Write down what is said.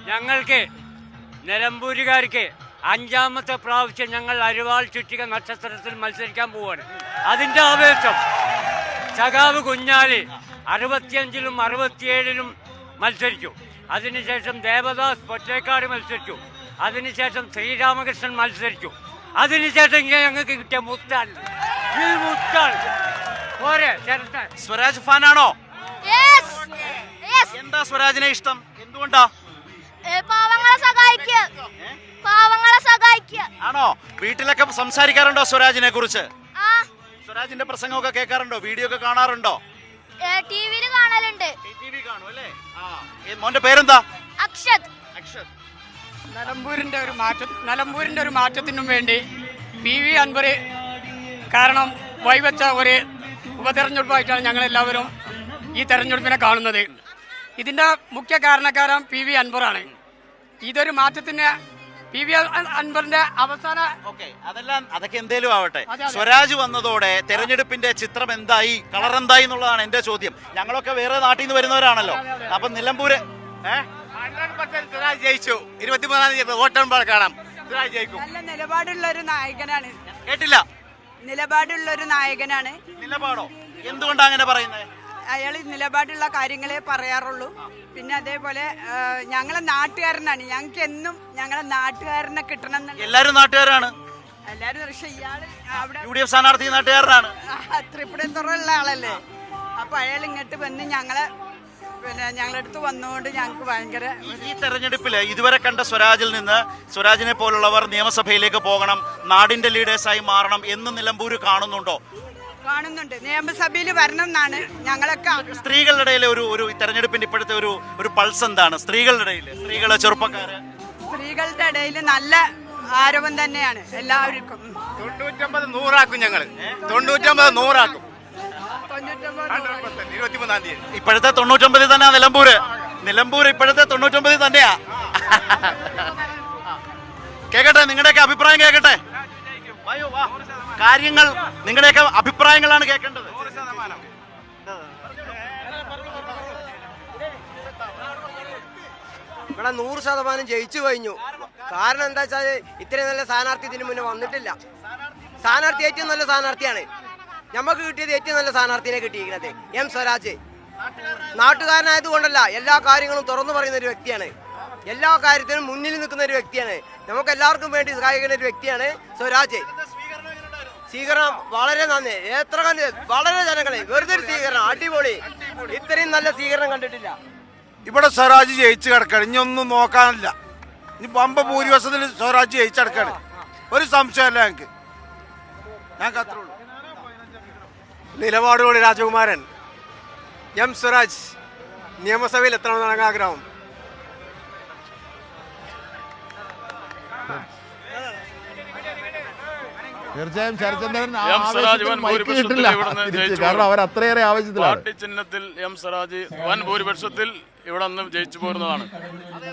ഞങ്ങൾക്ക് നിലമ്പൂരുകാർക്ക് 5ാമത്തെ പ്രാവശ്യം ഞങ്ങൾ അരിവാൾ ചുറ്റിക നക്ഷത്രത്തിൽ മത്സരിക്കാൻ പോവാണ്. അതിൻ്റെ ആവേശം സഖാവ് കുഞ്ഞാലി 65-ലും 67-ലും മത്സരിച്ചു. അതിനുശേഷം ദേവദാസ് പൊറ്റേക്കാട് മത്സരിച്ചു. അതിനുശേഷം ശ്രീരാമകൃഷ്ണൻ മത്സരിച്ചു. അതിനുശേഷം ഞങ്ങൾക്ക് കിട്ടിയ മുത്താണ് ഈ മുത്താണ്. പോരെ സ്വരാജ് ഫാനാണോ? എന്താ സ്വരാജിനെ ഇഷ്ടം? എന്തുകൊണ്ടാ? ആണോ? വീട്ടിലൊക്കെ സംസാരിക്കാറുണ്ടോ സ്വരാജിനെ കുറിച്ച്? സ്വരാജിന്റെ പ്രസംഗമൊക്കെ കേൾക്കാറുണ്ടോ? വീഡിയോ ഒക്കെ കാണാറുണ്ടോ? ടിവിയിൽ കാണലുണ്ട്. മോന്റെ പേരെന്താ? അക്ഷത്. നിലമ്പൂരിന്റെ ഒരു മാറ്റത്തിനും വേണ്ടി PV അൻവർ കാരണം വൈവച്ച ഒരു ഉപതെരഞ്ഞെടുപ്പായിട്ടാണ് ഞങ്ങളെല്ലാവരും ഈ തെരഞ്ഞെടുപ്പിനെ കാണുന്നത്. ഇതിന്റെ മുഖ്യ കാരണക്കാരൻ PV അൻവറാണ്. ഇതൊരു മാറ്റത്തിന് PV അൻവറിന്റെ അവസാന അതൊക്കെ എന്തേലും ആവട്ടെ. സ്വരാജ് വന്നതോടെ തെരഞ്ഞെടുപ്പിന്റെ ചിത്രം എന്തായി, കളർ എന്തായി എന്നുള്ളതാണ് എന്റെ ചോദ്യം. ഞങ്ങളൊക്കെ വേറെ നാട്ടിൽ നിന്ന് വരുന്നവരാണല്ലോ. അപ്പൊ നിലമ്പൂര് സ്വരാജ് ജയിച്ചു. 23-ാം തീയതി വോട്ടെടുമ്പോൾ കാണാം. സ്വരാജ് ജയിക്കും. നല്ല നിലപാടുള്ള ഒരു നായകനാണ്. കേട്ടില്ല. നിലപാടുള്ള ഒരു നായകനാണ്. നിലപാടോ? എന്തുകൊണ്ടാ അങ്ങനെ പറയുന്നത്? അയാൾ നിലപാടുള്ള കാര്യങ്ങളെ പറയാറുള്ളൂ. പിന്നെ അതേപോലെ ഞങ്ങളെ നാട്ടുകാരനാണ്. ഞങ്ങൾക്ക് എന്നും ഞങ്ങളെ നാട്ടുകാരനെ കിട്ടണം. എല്ലാരും നാട്ടുകാരാണ്. എല്ലാരും. പക്ഷെ ഇയാള് അവിടെ UDF സ്ഥാനാർത്ഥി നാട്ടുകാരനാണ്. തൃപ്പൂണിത്തുറയുള്ള ആളല്ലേ. അപ്പൊ അയാൾ ഇങ്ങോട്ട് വന്ന് ഞങ്ങളടുത്ത് വന്നുകൊണ്ട് ഞങ്ങൾക്ക് ഭയങ്കര ഈ തെരഞ്ഞെടുപ്പില് ഇതുവരെ കണ്ട സ്വരാജിൽ നിന്ന് സ്വരാജിനെ പോലുള്ളവർ നിയമസഭയിലേക്ക് പോകണം, നാടിന്റെ ലീഡേഴ്സായി മാറണം എന്ന് നിലമ്പൂര് കാണുന്നുണ്ടോ? കാണുന്നുണ്ട്. നിയമസഭയിൽ വരണം എന്നാണ് ഞങ്ങളൊക്കെ. സ്ത്രീകളുടെ ഇടയിലെ ഒരു തെരഞ്ഞെടുപ്പിന്റെ ഇപ്പോഴത്തെ ഒരു പൾസ് എന്താണ്? സ്ത്രീകളുടെ സ്ത്രീകള്, ചെറുപ്പക്കാര്, സ്ത്രീകളുടെ ഇടയിൽ നല്ല ആരവം തന്നെയാണ് എല്ലാവർക്കും. 99 100 ഞങ്ങൾ 99 100 23-ാം തീയതി. ഇപ്പോഴത്തെ 99 തന്നെയാ നിലമ്പൂര് ഇപ്പോഴത്തെ 99 തന്നെയാ. കേക്കട്ടെ, നിങ്ങളുടെയൊക്കെ അഭിപ്രായം കേക്കട്ടെ. കാര്യങ്ങൾ നിങ്ങളുടെയൊക്കെ അഭിപ്രായങ്ങളാണ് കേൾക്കേണ്ടത്. ഇവിടെ 100% ജയിച്ചു കഴിഞ്ഞു. കാരണം എന്താ വെച്ചാൽ ഇത്രയും നല്ല സ്ഥാനാർത്ഥി ഇതിനു മുന്നേ വന്നിട്ടില്ല. സ്ഥാനാർത്ഥി ഏറ്റവും നല്ല സ്ഥാനാർത്ഥിയാണ്. നമുക്ക് കിട്ടിയത് ഏറ്റവും നല്ല സ്ഥാനാർത്ഥിനെ കിട്ടിയിരിക്കുന്നത് M സ്വരാജ്. നാട്ടുകാരനായത് കൊണ്ടല്ല, എല്ലാ കാര്യങ്ങളും തുറന്നു പറയുന്ന ഒരു വ്യക്തിയാണ്. എല്ലാ കാര്യത്തിനും മുന്നിൽ നിൽക്കുന്ന ഒരു വ്യക്തിയാണ്. നമുക്ക് എല്ലാവർക്കും വേണ്ടി സഹായിക്കുന്ന ഒരു വ്യക്തിയാണ് സ്വരാജ്. സ്വീകരണം വളരെ നന്ദി. എത്ര വളരെ ജനങ്ങളെ വെറുതെ ഒരു സ്വീകരണം, അടിപൊളി. ഇത്രയും നല്ല സ്വീകരണം കണ്ടിട്ടില്ല. ഇവിടെ സ്വരാജ് ജയിച്ചു കിടക്കാണ്. ഇനി ഒന്നും നോക്കാനില്ല. ഇനി പമ്പ ഭൂരിപക്ഷത്തിൽ സ്വരാജ് ജയിച്ചെടുക്കാണ്. ഒരു സംശയമല്ല ഞങ്ങൾക്ക് അത്രേ ഉള്ളൂ. നിലപാടുകൂടി രാജകുമാരൻ M സ്വരാജ് നിയമസഭയിൽ എത്തണമെന്നാണ് ആഗ്രഹം. തീർച്ചയായും ശരത്ചന്ദ്രൻ കാരണം അവർ അത്രയേറെ ആവശ്യത്തിലാണ്. പാർട്ടി ചിഹ്നത്തിൽ M സ്വരാജ് വൻ ഭൂരിപക്ഷത്തിൽ ഇവിടെ നിന്ന് ജയിച്ചു പോരുന്നതാണ്.